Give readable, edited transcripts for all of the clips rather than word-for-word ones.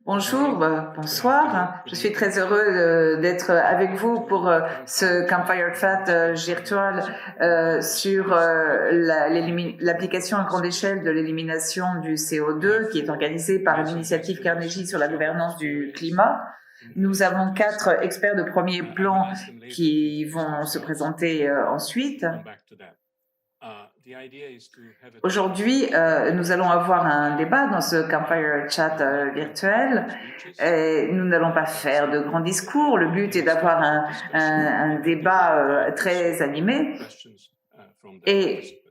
Bonjour, bonsoir. Je suis très heureux d'être avec vous pour ce Campfire Chat virtuel sur l'application à grande échelle de l'élimination du CO2 qui est organisée par l'initiative Carnegie sur la gouvernance du climat. Nous avons 4 experts de premier plan qui vont se présenter ensuite. Aujourd'hui, nous allons avoir un débat dans ce Campfire Chat virtuel. Nous n'allons pas faire de grands discours. Le but est d'avoir un débat très animé et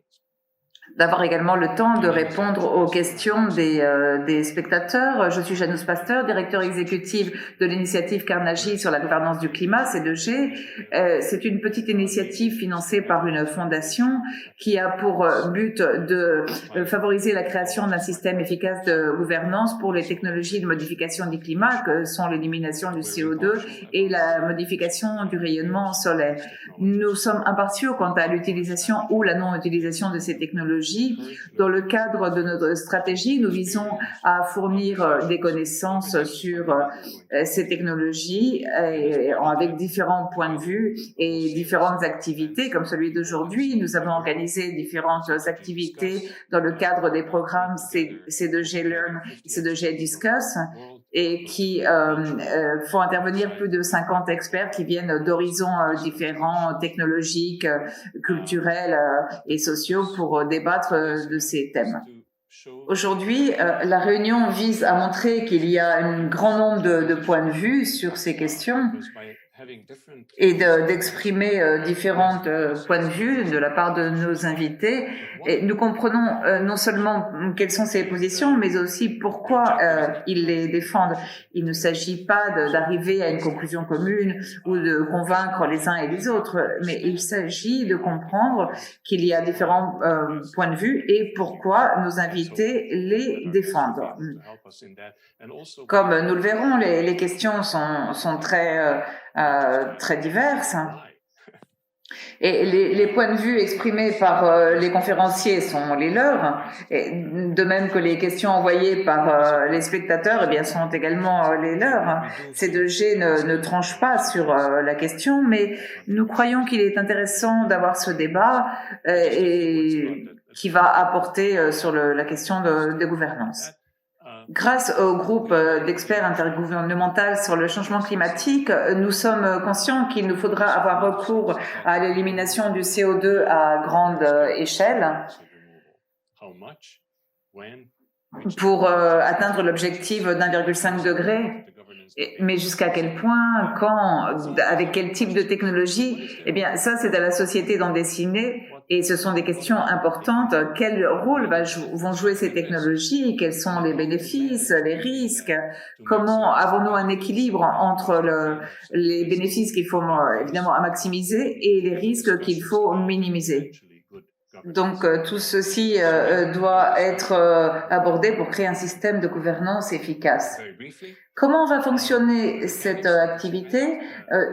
d'avoir également le temps de répondre aux questions des spectateurs. Je suis Janus Pasteur, directeur exécutif de l'initiative Carnegie sur la gouvernance du climat, C2G. C'est une petite initiative financée par une fondation qui a pour but de favoriser la création d'un système efficace de gouvernance pour les technologies de modification du climat, que sont l'élimination du CO2 et la modification du rayonnement solaire. Nous sommes impartiaux quant à l'utilisation ou la non-utilisation de ces technologies. Dans le cadre de notre stratégie, nous visons à fournir des connaissances sur ces technologies avec différents points de vue et différentes activités comme celui d'aujourd'hui. Nous avons organisé différentes activités dans le cadre des programmes C2G Learn et C2G Discuss et qui font intervenir plus de 50 experts qui viennent d'horizons différents, technologiques, culturels et sociaux pour débattre de ces thèmes. Aujourd'hui, la réunion vise à montrer qu'il y a un grand nombre de points de vue sur ces questions et d'exprimer différents points de vue de la part de nos invités. Et nous comprenons non seulement quelles sont ces positions, mais aussi pourquoi ils les défendent. Il ne s'agit pas d'arriver à une conclusion commune ou de convaincre les uns et les autres, mais il s'agit de comprendre qu'il y a différents points de vue et pourquoi nos invités les défendent. Comme nous le verrons, les questions sont très diverses. Et les points de vue exprimés par les conférenciers sont les leurs, et de même que les questions envoyées par les spectateurs eh bien, sont également les leurs. C2G ne tranche pas sur la question, mais nous croyons qu'il est intéressant d'avoir ce débat et qui va apporter sur la question de gouvernance. Grâce au groupe d'experts intergouvernemental sur le changement climatique, nous sommes conscients qu'il nous faudra avoir recours à l'élimination du CO2 à grande échelle pour atteindre l'objectif d'1,5 degré. Mais jusqu'à quel point, quand, avec quel type de technologie? Eh bien, ça, c'est à la société d'en décider. Et ce sont des questions importantes. Quel rôle vont jouer ces technologies? Quels sont les bénéfices, les risques? Comment avons-nous un équilibre entre les bénéfices qu'il faut évidemment maximiser et les risques qu'il faut minimiser? Donc, tout ceci doit être abordé pour créer un système de gouvernance efficace. Comment va fonctionner cette activité?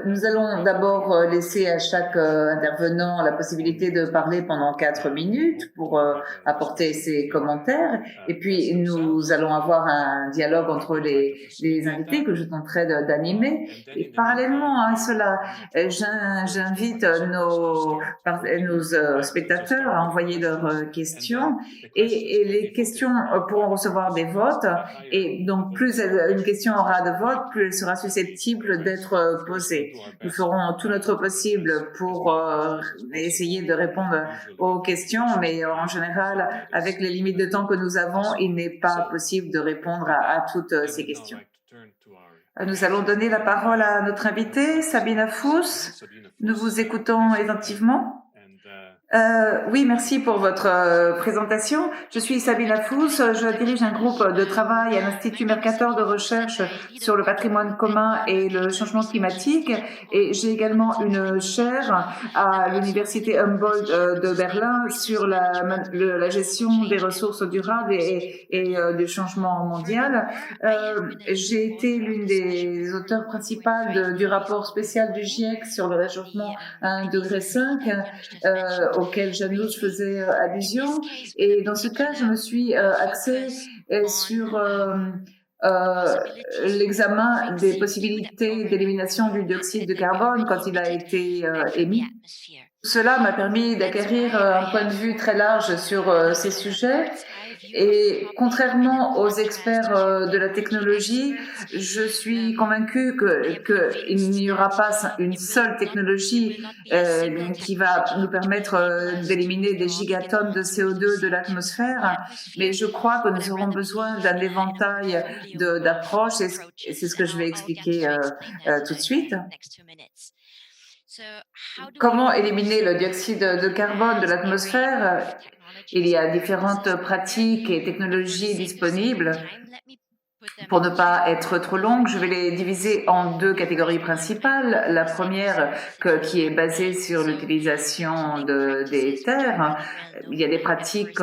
Nous allons d'abord laisser à chaque intervenant la possibilité de parler pendant 4 minutes pour apporter ses commentaires. Et puis, nous allons avoir un dialogue entre les invités que je tenterai d'animer. Et parallèlement à cela, j'invite nos spectateurs à envoyer leurs questions et les questions pourront recevoir des votes. Et donc, plus une question aura de vote, plus elle sera susceptible d'être posée. Nous ferons tout notre possible pour essayer de répondre aux questions, mais en général, avec les limites de temps que nous avons, il n'est pas possible de répondre à toutes ces questions. Nous allons donner la parole à notre invitée, Sabine Fuss. Nous vous écoutons attentivement. Oui, merci pour votre présentation. Je suis Sabine Fuss, je dirige un groupe de travail à l'Institut Mercator de recherche sur le patrimoine commun et le changement climatique, et j'ai également une chaire à l'Université Humboldt de Berlin sur la gestion des ressources durables et du changement mondial. J'ai été l'une des auteurs principales du rapport spécial du GIEC sur le réchauffement à 1,5 degré, auquel Janus faisait allusion. Et dans ce cas, je me suis axée sur euh, l'examen des possibilités d'élimination du dioxyde de carbone quand il a été émis. Cela m'a permis d'acquérir un point de vue très large sur ces sujets. Et contrairement aux experts de la technologie, je suis convaincue qu'il n'y aura pas une seule technologie qui va nous permettre d'éliminer des gigatonnes de CO2 de l'atmosphère, mais je crois que nous aurons besoin d'un éventail d'approches et c'est ce que je vais expliquer tout de suite. Comment éliminer le dioxyde de carbone de l'atmosphère? Il y a différentes pratiques et technologies disponibles. Pour ne pas être trop longue, je vais les diviser en deux catégories principales. La première qui est basée sur l'utilisation des terres. Il y a des pratiques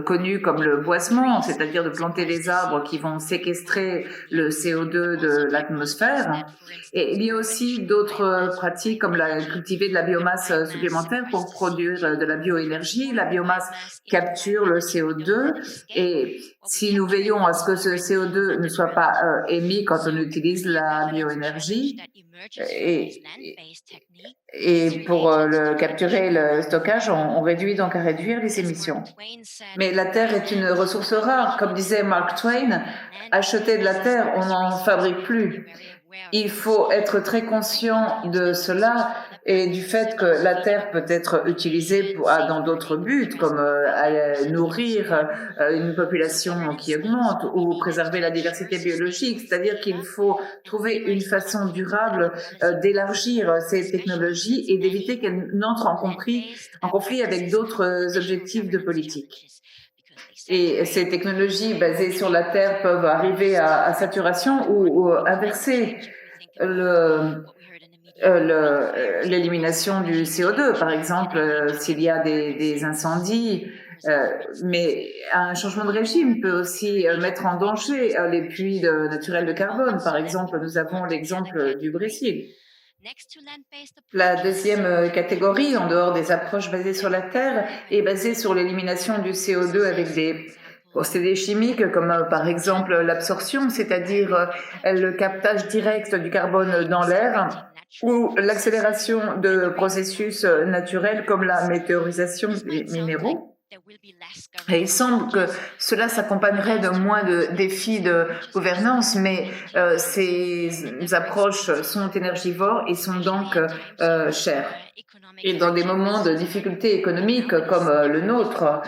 connues comme le boisement, c'est-à-dire de planter des arbres qui vont séquestrer le CO2 de l'atmosphère. Et il y a aussi d'autres pratiques comme cultiver de la biomasse supplémentaire pour produire de la bioénergie. La biomasse capture le CO2 et si nous veillons à ce que ce CO2 ne soit pas émis quand on utilise la bioénergie et pour le capturer le stockage, on réduit donc à réduire les émissions. Mais la terre est une ressource rare. Comme disait Mark Twain, acheter de la terre, on n'en fabrique plus. Il faut être très conscient de cela et du fait que la terre peut être utilisée dans d'autres buts, comme nourrir une population qui augmente ou préserver la diversité biologique. C'est-à-dire qu'il faut trouver une façon durable d'élargir ces technologies et d'éviter qu'elles n'entrent en conflit avec d'autres objectifs de politique. Et ces technologies basées sur la Terre peuvent arriver à saturation ou inverser l'élimination du CO2, par exemple, s'il y a des incendies. Mais un changement de régime peut aussi mettre en danger les puits naturels de carbone. Par exemple, nous avons l'exemple du Brésil. La deuxième catégorie, en dehors des approches basées sur la Terre, est basée sur l'élimination du CO2 avec des procédés chimiques comme par exemple l'absorption, c'est-à-dire le captage direct du carbone dans l'air, ou l'accélération de processus naturels comme la météorisation des minéraux. Et il semble que cela s'accompagnerait de moins de défis de gouvernance, mais ces approches sont énergivores et sont donc chères. Et dans des moments de difficultés économiques comme le nôtre,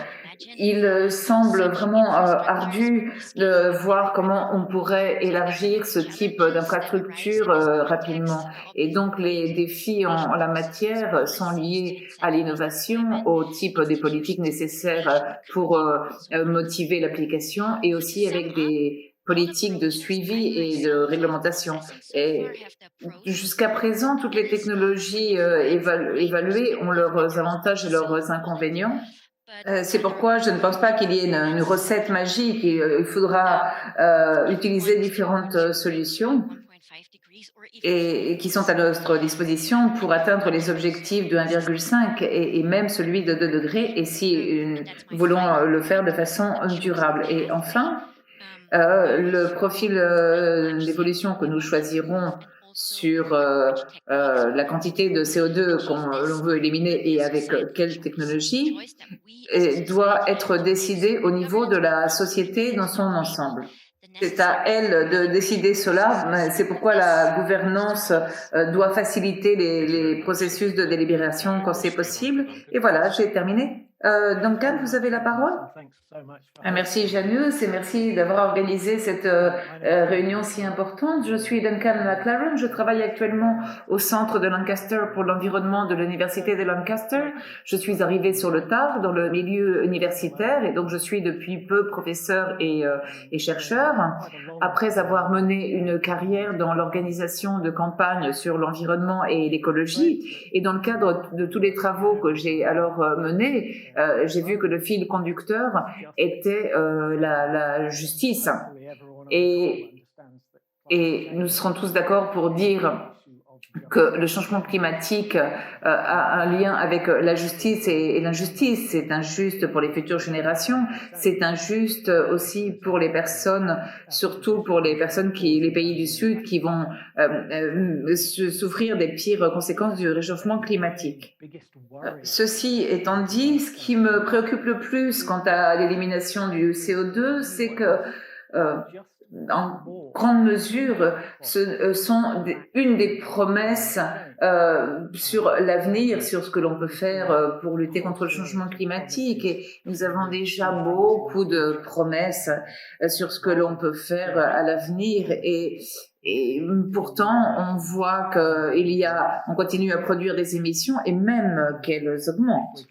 il semble vraiment ardu de voir comment on pourrait élargir ce type d'infrastructure rapidement. Et donc les défis en la matière sont liés à l'innovation, au type des politiques nécessaires pour motiver l'application et aussi avec des politiques de suivi et de réglementation. Et jusqu'à présent, toutes les technologies évaluées ont leurs avantages et leurs inconvénients. C'est pourquoi je ne pense pas qu'il y ait une recette magique. Il faudra utiliser différentes solutions et qui sont à notre disposition pour atteindre les objectifs de 1,5 et même celui de 2 degrés, et si nous voulons le faire de façon durable. Et enfin, le profil d'évolution que nous choisirons sur la quantité de CO2 l'on veut éliminer et avec quelle technologie doit être décidé au niveau de la société dans son ensemble. C'est à elle de décider cela. C'est pourquoi la gouvernance doit faciliter les processus de délibération quand c'est possible. Et voilà, j'ai terminé. Duncan, vous avez la parole. Merci Janus et merci d'avoir organisé cette réunion si importante. Je suis Duncan McLaren, je travaille actuellement au centre de Lancaster pour l'environnement de l'université de Lancaster. Je suis arrivée sur le tard dans le milieu universitaire et donc je suis depuis peu professeur et chercheur. Après avoir mené une carrière dans l'organisation de campagnes sur l'environnement et l'écologie, et dans le cadre de tous les travaux que j'ai alors menés, j'ai vu que le fil conducteur était la justice. Et nous serons tous d'accord pour dire que le changement climatique a un lien avec la justice et l'injustice. C'est injuste pour les futures générations, c'est injuste aussi pour les personnes, surtout pour les personnes les pays du Sud qui vont souffrir des pires conséquences du réchauffement climatique. Ceci étant dit, ce qui me préoccupe le plus quant à l'élimination du CO2, c'est que en grande mesure, ce sont une des promesses sur l'avenir, sur ce que l'on peut faire pour lutter contre le changement climatique. Et nous avons déjà beaucoup de promesses sur ce que l'on peut faire à l'avenir. Et pourtant, on voit on continue à produire des émissions et même qu'elles augmentent.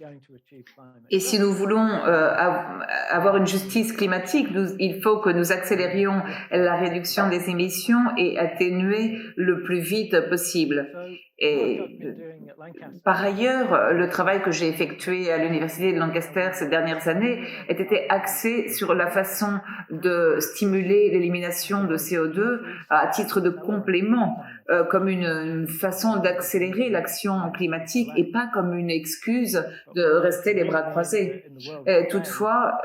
Et si nous voulons avoir une justice climatique, il faut que nous accélérions la réduction des émissions et atténuer le plus vite possible. Et par ailleurs, le travail que j'ai effectué à l'Université de Lancaster ces dernières années était axé sur la façon de stimuler l'élimination de CO2 à titre de complément, comme une façon d'accélérer l'action climatique et pas comme une excuse de rester les bras croisés. Toutefois,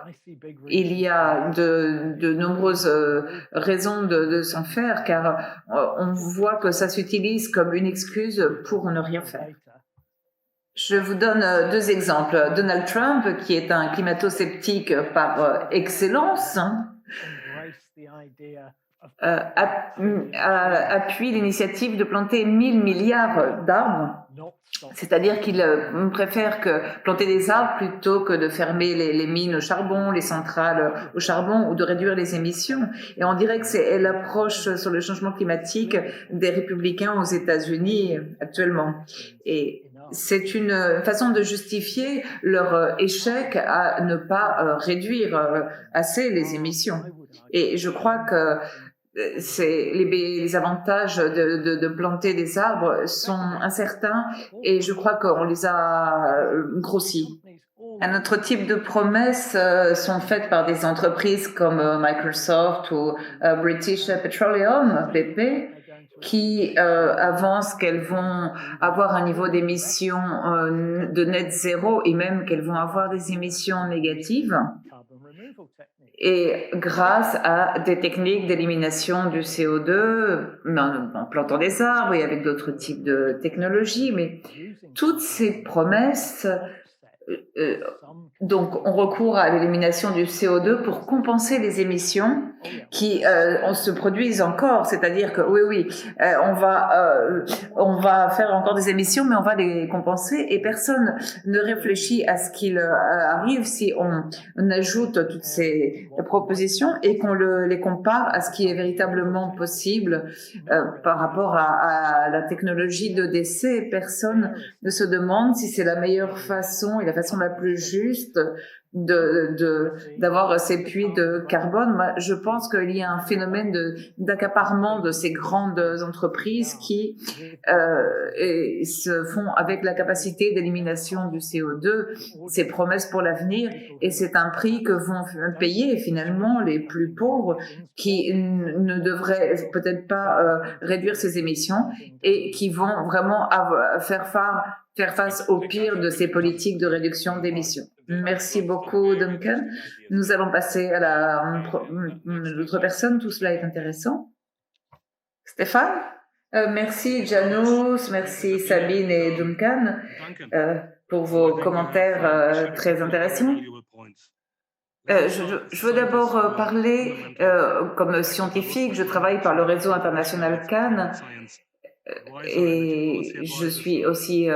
il y a de nombreuses raisons de s'en faire, car on voit que ça s'utilise comme une excuse pour ne rien faire. Je vous donne deux exemples. Donald Trump, qui est un climato-sceptique par excellence, appuie l'initiative de planter 1000 milliards d'arbres, c'est-à-dire qu'il préfère planter des arbres plutôt que de fermer les mines au charbon, les centrales au charbon ou de réduire les émissions. Et on dirait que c'est l'approche sur le changement climatique des républicains aux États-Unis actuellement. Et c'est une façon de justifier leur échec à ne pas réduire assez les émissions. Et je crois que les avantages de planter des arbres sont incertains et je crois qu'on les a grossis. Un autre type de promesses sont faites par des entreprises comme Microsoft ou British Petroleum, BP, qui avancent qu'elles vont avoir un niveau d'émissions de net zéro et même qu'elles vont avoir des émissions négatives. Et grâce à des techniques d'élimination du CO2, en plantant des arbres et avec d'autres types de technologies, mais toutes ces promesses, donc on recourt à l'élimination du CO2 pour compenser les émissions qui se produisent encore, c'est-à-dire que oui, on va faire encore des émissions, mais on va les compenser et personne ne réfléchit à ce qu'il arrive si on ajoute toutes ces propositions et qu'on les compare à ce qui est véritablement possible par rapport à la technologie de décès. Personne ne se demande si c'est la meilleure façon et la façon la plus juste d'avoir ces puits de carbone. Moi, je pense qu'il y a un phénomène d'accaparement de ces grandes entreprises qui se font avec la capacité d'élimination du CO2, ces promesses pour l'avenir, et c'est un prix que vont payer finalement les plus pauvres qui ne devraient peut-être pas réduire ces émissions et qui vont vraiment faire face au pire de ces politiques de réduction d'émissions. Merci beaucoup, Duncan. Nous allons passer à l'autre personne. Tout cela est intéressant. Stéphane? Merci, Janos. Merci, Sabine et Duncan, pour vos commentaires très intéressants. Je veux d'abord parler comme scientifique. Je travaille par le réseau international Cannes. Et je suis aussi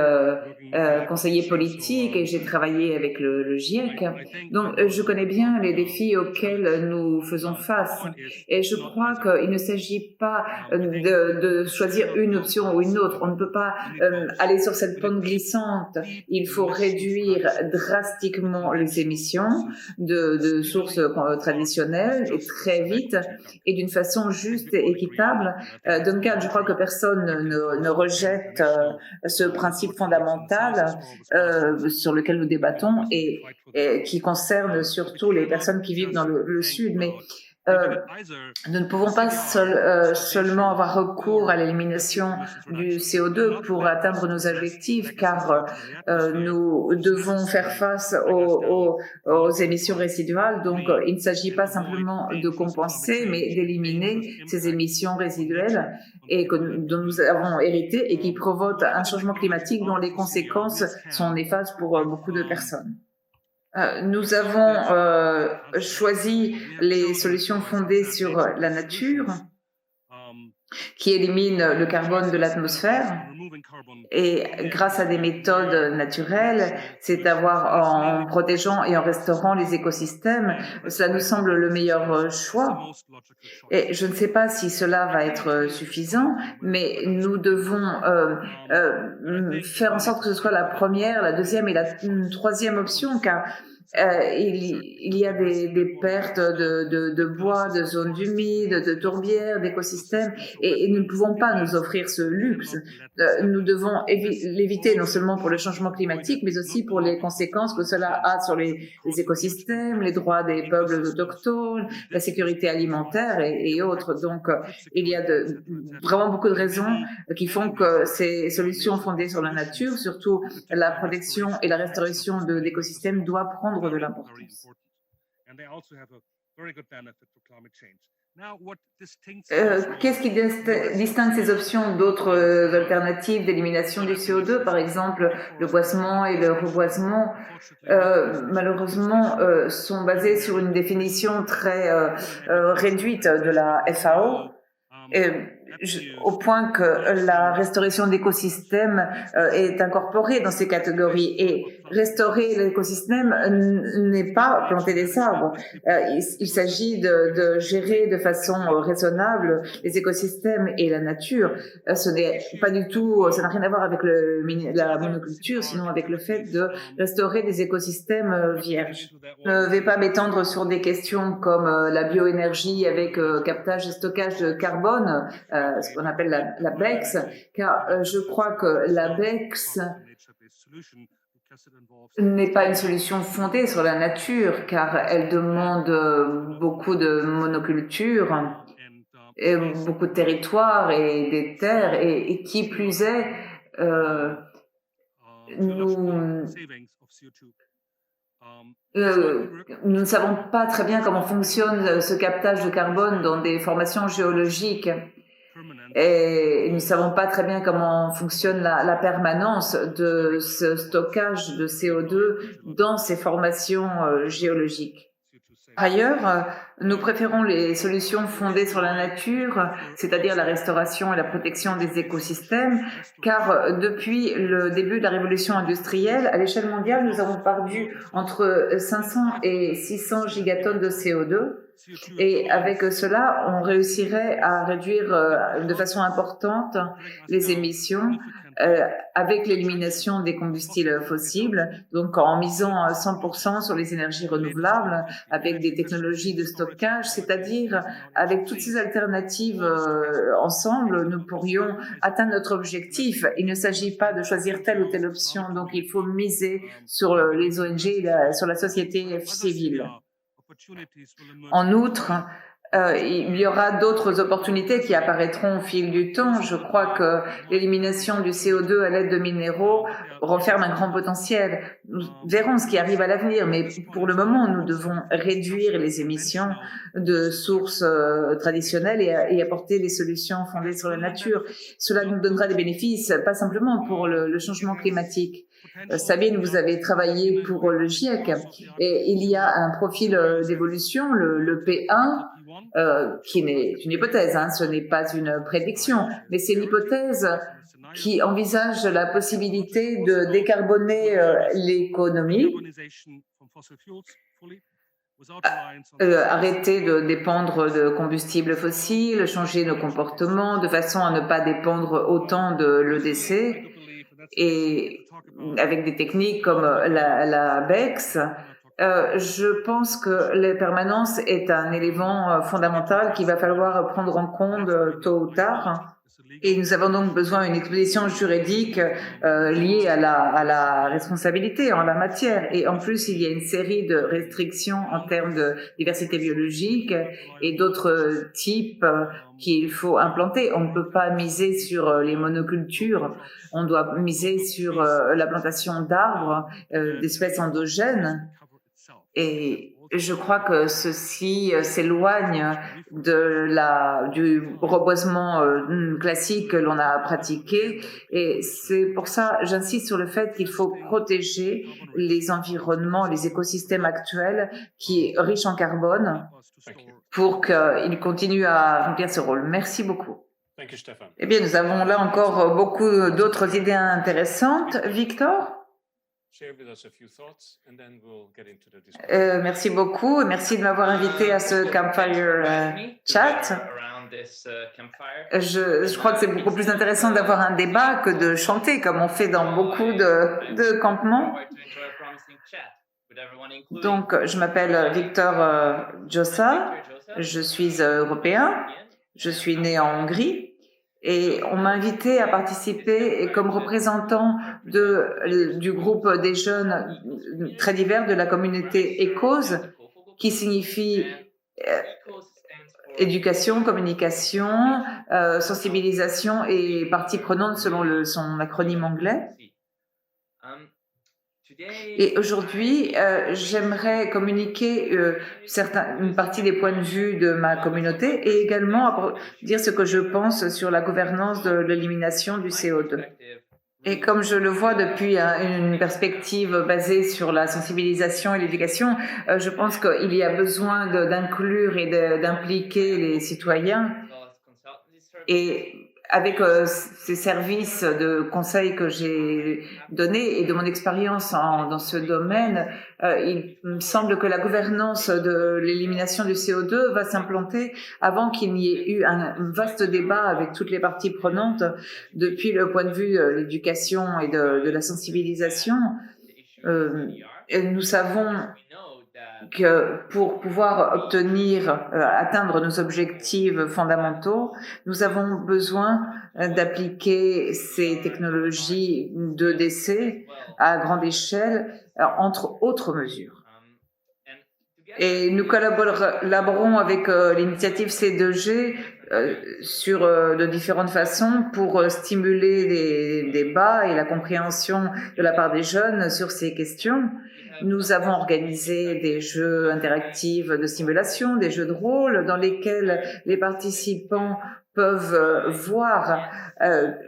conseiller politique et j'ai travaillé avec le GIEC. Donc, je connais bien les défis auxquels nous faisons face. Et je crois qu'il ne s'agit pas de choisir une option ou une autre. On ne peut pas aller sur cette pente glissante. Il faut réduire drastiquement les émissions de sources traditionnelles et très vite et d'une façon juste et équitable. Duncan, je crois que personne ne rejette ce principe fondamental sur lequel nous débattons et qui concerne surtout les personnes qui vivent dans le Sud. Mais nous ne pouvons pas seulement avoir recours à l'élimination du CO2 pour atteindre nos objectifs, car nous devons faire face aux émissions résiduales. Donc, il ne s'agit pas simplement de compenser, mais d'éliminer ces émissions résiduelles dont nous avons hérité et qui provoquent un changement climatique dont les conséquences sont néfastes pour beaucoup de personnes. Nous avons choisi les solutions fondées sur la nature qui éliminent le carbone de l'atmosphère et grâce à des méthodes naturelles, c'est-à-dire en protégeant et en restaurant les écosystèmes, cela nous semble le meilleur choix. Et je ne sais pas si cela va être suffisant, mais nous devons faire en sorte que ce soit la première, la deuxième et la troisième option, car il y a des pertes de bois, de zones humides, de tourbières, d'écosystèmes, et nous ne pouvons pas nous offrir ce luxe. Nous devons l'éviter non seulement pour le changement climatique, mais aussi pour les conséquences que cela a sur les écosystèmes, les droits des peuples autochtones, la sécurité alimentaire et autres. Donc, il y a vraiment beaucoup de raisons qui font que ces solutions fondées sur la nature, surtout la protection et la restauration de l'écosystème, doivent prendre de l'importance. Qu'est-ce qui distingue ces options d'autres alternatives d'élimination du CO2, par exemple le boisement et le reboisement, malheureusement sont basés sur une définition très réduite de la FAO, au point que la restauration d'écosystèmes est incorporée dans ces catégories. Et restaurer l'écosystème n'est pas planter des arbres. Il s'agit de gérer de façon raisonnable les écosystèmes et la nature. Ce n'est pas du tout, ça n'a rien à voir avec la monoculture, sinon avec le fait de restaurer des écosystèmes vierges. Je ne vais pas m'étendre sur des questions comme la bioénergie avec captage et stockage de carbone, ce qu'on appelle la BECS, car je crois que la BECS n'est pas une solution fondée sur la nature, car elle demande beaucoup de monoculture, et beaucoup de territoires et des terres, et qui plus est, nous ne savons pas très bien comment fonctionne ce captage de carbone dans des formations géologiques. Et nous ne savons pas très bien comment fonctionne la permanence de ce stockage de CO2 dans ces formations géologiques. Par ailleurs, nous préférons les solutions fondées sur la nature, c'est-à-dire la restauration et la protection des écosystèmes, car depuis le début de la révolution industrielle, à l'échelle mondiale, nous avons perdu entre 500 et 600 gigatonnes de CO2. Et avec cela, on réussirait à réduire de façon importante les émissions avec l'élimination des combustibles fossiles, donc en misant 100% sur les énergies renouvelables, avec des technologies de stockage, c'est-à-dire avec toutes ces alternatives ensemble, nous pourrions atteindre notre objectif. Il ne s'agit pas de choisir telle ou telle option, donc il faut miser sur les ONG, sur la société civile. En outre, il y aura d'autres opportunités qui apparaîtront au fil du temps. Je crois que l'élimination du CO2 à l'aide de minéraux renferme un grand potentiel. Nous verrons ce qui arrive à l'avenir, mais pour le moment, nous devons réduire les émissions de sources traditionnelles et apporter des solutions fondées sur la nature. Cela nous donnera des bénéfices, pas simplement pour le changement climatique. Sabine, vous avez travaillé pour le GIEC et il y a un profil d'évolution, le P1, qui n'est une hypothèse, ce n'est pas une prédiction, mais c'est une hypothèse qui envisage la possibilité de décarboner l'économie, arrêter de dépendre de combustibles fossiles, changer nos comportements de façon à ne pas dépendre autant de l'EDC, et avec des techniques comme la BECS, je pense que la permanence est un élément fondamental qu'il va falloir prendre en compte tôt ou tard. Et nous avons donc besoin d'une exposition juridique liée à la responsabilité en la matière. Et en plus, il y a une série de restrictions en termes de diversité biologique et d'autres types qu'il faut implanter. On ne peut pas miser sur les monocultures, on doit miser sur la plantation d'arbres, d'espèces endogènes. Et je crois que ceci s'éloigne du reboisement classique que l'on a pratiqué. Et c'est pour ça, j'insiste sur le fait qu'il faut protéger les environnements, les écosystèmes actuels qui est riche en carbone pour qu'ils continuent à remplir ce rôle. Merci beaucoup. Eh bien, nous avons là encore beaucoup d'autres idées intéressantes. Victor? Merci beaucoup et merci de m'avoir invité à ce Campfire Chat. Je crois que c'est beaucoup plus intéressant d'avoir un débat que de chanter comme on fait dans beaucoup de campements. Donc, je m'appelle Victor Jossa, je suis européen, je suis né en Hongrie. Et on m'a invité à participer comme représentant du groupe des jeunes très divers de la communauté ECOS, qui signifie éducation, communication, sensibilisation et partie prenante selon son acronyme anglais. Et aujourd'hui, j'aimerais communiquer une partie des points de vue de ma communauté et également dire ce que je pense sur la gouvernance de l'élimination du CO2. Et comme je le vois depuis une perspective basée sur la sensibilisation et l'éducation, je pense qu'il y a besoin d'inclure et d'impliquer les citoyens. Et avec ces services de conseil que j'ai donnés et de mon expérience dans ce domaine, il me semble que la gouvernance de l'élimination du CO2 va s'implanter avant qu'il n'y ait eu un vaste débat avec toutes les parties prenantes depuis le point de vue de l'éducation et de la sensibilisation. Nous savons que pour pouvoir atteindre nos objectifs fondamentaux, nous avons besoin d'appliquer ces technologies de décès à grande échelle, entre autres mesures. Et nous collaborons avec l'initiative C2G de différentes façons pour stimuler les débats et la compréhension de la part des jeunes sur ces questions. Nous avons organisé des jeux interactifs de simulation, des jeux de rôle dans lesquels les participants peuvent voir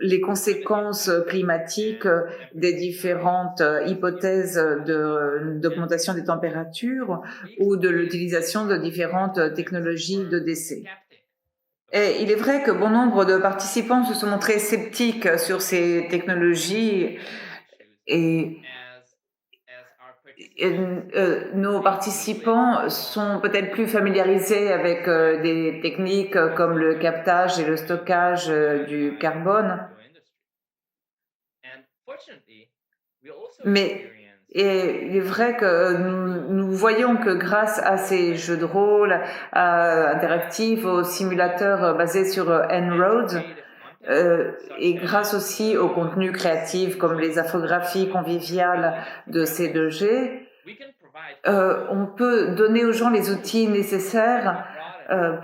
les conséquences climatiques des différentes hypothèses d'augmentation des températures ou de l'utilisation de différentes technologies de décès. Et il est vrai que bon nombre de participants se sont montrés sceptiques sur ces technologies et nos participants sont peut-être plus familiarisés avec des techniques comme le captage et le stockage du carbone. Mais il est vrai que nous voyons que grâce à ces jeux de rôle interactifs, aux simulateurs basés sur En-ROADS, et grâce aussi au contenu créatif comme les infographies conviviales de C2G, on peut donner aux gens les outils nécessaires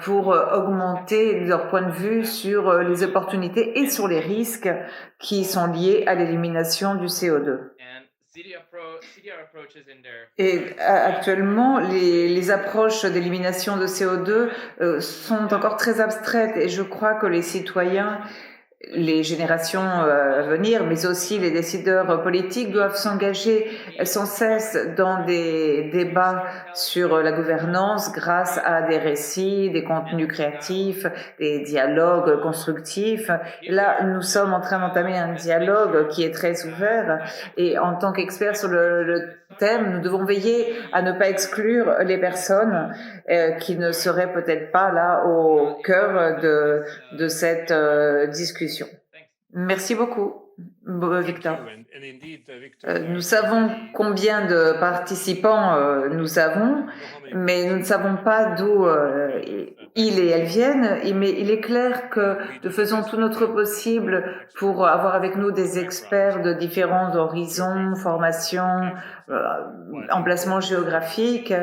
pour augmenter leur point de vue sur les opportunités et sur les risques qui sont liés à l'élimination du CO2. Et actuellement, les approches d'élimination de CO2 sont encore très abstraites et je crois que les citoyens, les générations à venir, mais aussi les décideurs politiques doivent s'engager sans cesse dans des débats sur la gouvernance grâce à des récits, des contenus créatifs, des dialogues constructifs. Là, nous sommes en train d'entamer un dialogue qui est très ouvert et en tant qu'experts sur le thème, nous devons veiller à ne pas exclure les personnes qui ne seraient peut-être pas là au cœur de cette discussion. Merci beaucoup. Victor. Nous savons combien de participants nous avons, mais nous ne savons pas d'où ils et elles viennent. Mais il est clair que nous faisons tout notre possible pour avoir avec nous des experts de différents horizons, formations, emplacements géographiques.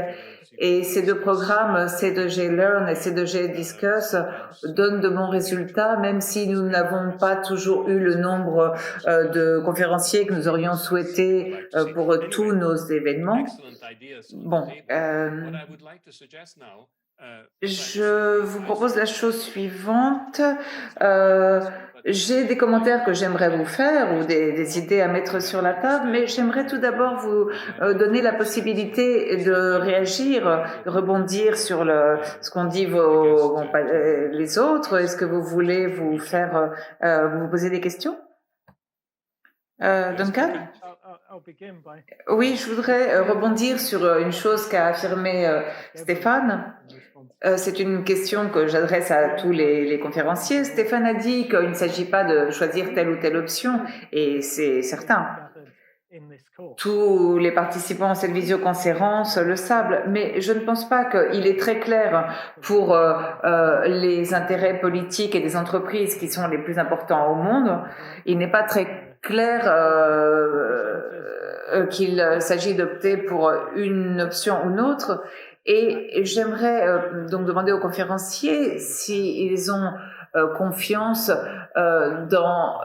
Et ces deux programmes, C2G Learn et C2G Discuss, donnent de bons résultats, même si nous n'avons pas toujours eu le nombre de conférenciers que nous aurions souhaité pour tous nos événements. Bon, je vous propose la chose suivante. J'ai des commentaires que j'aimerais vous faire ou des idées à mettre sur la table, mais j'aimerais tout d'abord vous donner la possibilité de réagir, de rebondir sur ce qu'ont dit les autres. Est-ce que vous voulez vous poser des questions? Duncan? Oui, je voudrais rebondir sur une chose qu'a affirmé Stéphane. C'est une question que j'adresse à tous les conférenciers. Stéphane a dit qu'il ne s'agit pas de choisir telle ou telle option, et c'est certain. Tous les participants à cette visioconférence le savent, mais je ne pense pas qu'il est très clair pour les intérêts politiques et des entreprises qui sont les plus importants au monde. Il n'est pas très clair qu'il s'agit d'opter pour une option ou une autre. Et j'aimerais donc demander aux conférenciers s'ils ont confiance dans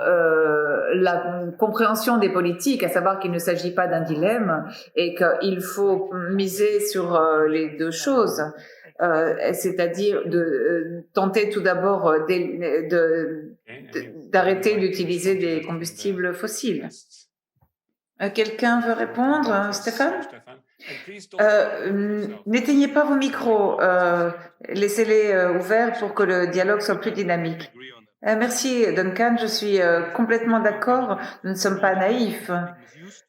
la compréhension des politiques, à savoir qu'il ne s'agit pas d'un dilemme et qu'il faut miser sur les deux choses, c'est-à-dire de tenter tout d'abord d'arrêter d'utiliser des combustibles fossiles. Quelqu'un veut répondre, Stéphane? N'éteignez pas vos micros, laissez-les ouverts pour que le dialogue soit plus dynamique. Merci Duncan, je suis complètement d'accord, nous ne sommes pas naïfs.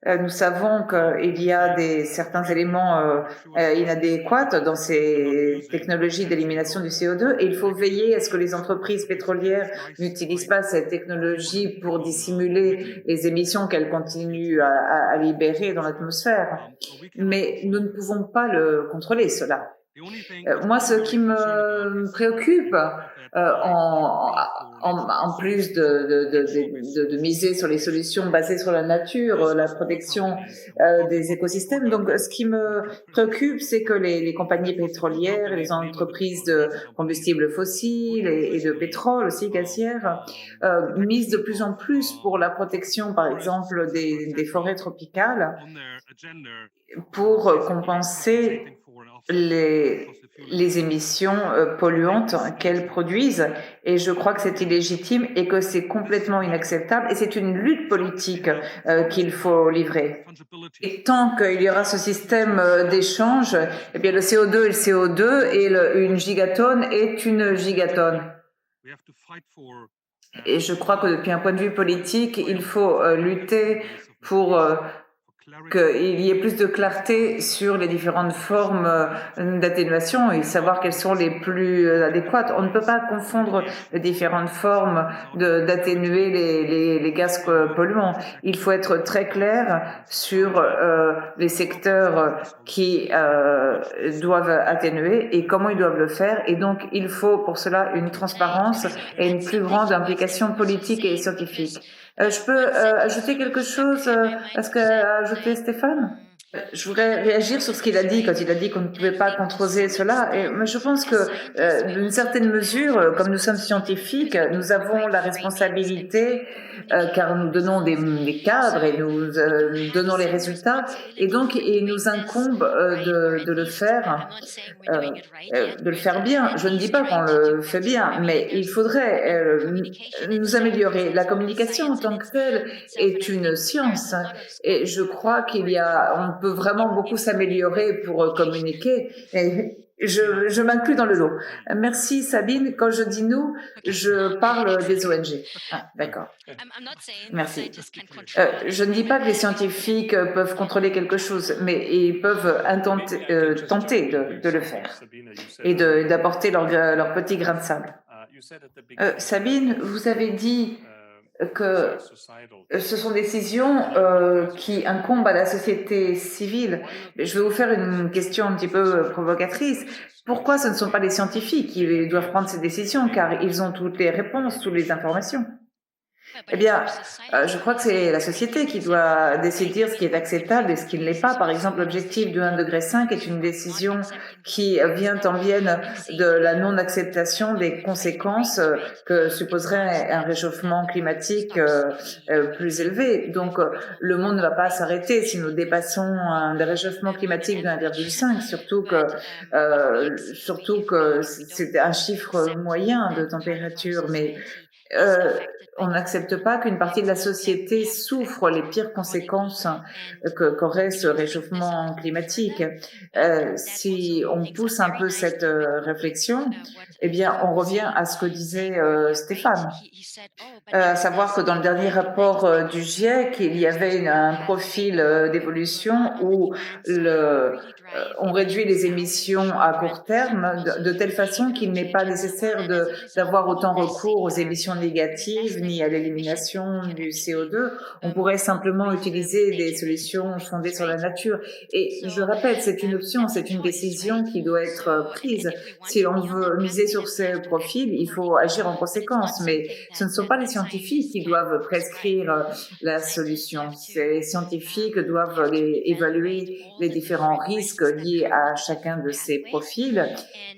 Nous savons qu'il y a certains éléments inadéquats dans ces technologies d'élimination du CO2 et il faut veiller à ce que les entreprises pétrolières n'utilisent pas cette technologie pour dissimuler les émissions qu'elles continuent à libérer dans l'atmosphère. Mais nous ne pouvons pas le contrôler, cela. Moi, ce qui me préoccupe, en plus de miser sur les solutions basées sur la nature, la protection des écosystèmes, donc ce qui me préoccupe, c'est que les compagnies pétrolières, les entreprises de combustibles fossiles et de pétrole aussi gazières, misent de plus en plus pour la protection, par exemple, des forêts tropicales, pour compenser les émissions polluantes qu'elles produisent, et je crois que c'est illégitime et que c'est complètement inacceptable et c'est une lutte politique qu'il faut livrer. Et tant qu'il y aura ce système d'échange, eh bien le CO2 est le CO2 et une gigatonne est une gigatonne. Et je crois que depuis un point de vue politique, il faut lutter pour qu'il y ait plus de clarté sur les différentes formes d'atténuation et savoir quelles sont les plus adéquates. On ne peut pas confondre les différentes formes d'atténuer les gaz polluants. Il faut être très clair sur les secteurs qui doivent atténuer et comment ils doivent le faire. Et donc, il faut pour cela une transparence et une plus grande implication politique et scientifique. Je peux ajouter quelque chose à ce qu'a ajouté Stéphane? Je voudrais réagir sur ce qu'il a dit quand il a dit qu'on ne pouvait pas contrôler cela. Mais je pense que, d'une certaine mesure, comme nous sommes scientifiques, nous avons la responsabilité, car nous donnons des cadres et nous donnons les résultats, et donc il nous incombe de le faire bien. Je ne dis pas qu'on le fait bien, mais il faudrait nous améliorer. La communication en tant que telle est une science, et je crois on peut vraiment beaucoup s'améliorer pour communiquer. Et je m'inclus dans le lot. Merci Sabine. Quand je dis nous, je parle des ONG. Ah, d'accord. Merci. Je ne dis pas que les scientifiques peuvent contrôler quelque chose, mais ils peuvent tenter de le faire et d'apporter leur petit grain de sable. Sabine, vous avez dit que ce sont des décisions qui incombent à la société civile. Je vais vous faire une question un petit peu provocatrice. Pourquoi ce ne sont pas les scientifiques qui doivent prendre ces décisions, car ils ont toutes les réponses, toutes les informations? Eh bien, je crois que c'est la société qui doit décider ce qui est acceptable et ce qui ne l'est pas. Par exemple, l'objectif de 1,5 degré est une décision qui en vienne de la non-acceptation des conséquences que supposerait un réchauffement climatique plus élevé. Donc, le monde ne va pas s'arrêter si nous dépassons un réchauffement climatique de 1,5, surtout que c'est un chiffre moyen de température, mais on n'accepte pas qu'une partie de la société souffre les pires conséquences qu'aurait ce réchauffement climatique. Si on pousse un peu cette réflexion, eh bien, on revient à ce que disait Stéphane, à savoir que dans le dernier rapport du GIEC, il y avait un profil d'évolution où on réduit les émissions à court terme de telle façon qu'il n'est pas nécessaire d'avoir autant recours aux émissions négatives ni à l'élimination du CO2. On pourrait simplement utiliser des solutions fondées sur la nature. Et je répète, c'est une option, c'est une décision qui doit être prise. Si l'on veut miser sur ces profils, il faut agir en conséquence. Mais ce ne sont pas les scientifiques qui doivent prescrire la solution. Les scientifiques doivent évaluer les différents risques liés à chacun de ces profils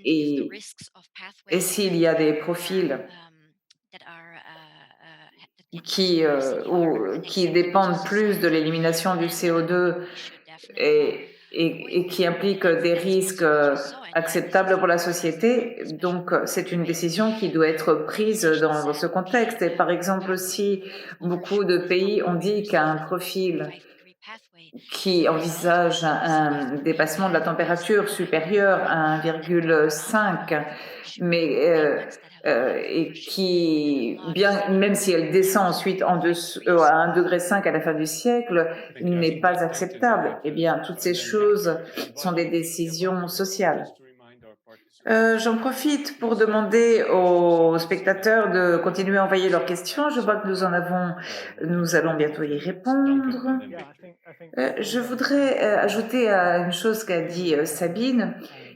et s'il y a des profils qui dépendent plus de l'élimination du CO2 et qui impliquent des risques acceptables pour la société. Donc, c'est une décision qui doit être prise dans ce contexte. Et par exemple, si beaucoup de pays ont dit qu'un profil qui envisage un dépassement de la température supérieure à 1,5, mais et qui, bien, même si elle descend ensuite à 1,5 degré à la fin du siècle, n'est pas acceptable. Eh bien, toutes ces choses sont des décisions sociales. J'en profite pour demander aux spectateurs de continuer à envoyer leurs questions. Je vois que nous allons bientôt y répondre. Je voudrais ajouter à une chose qu'a dit Sabine.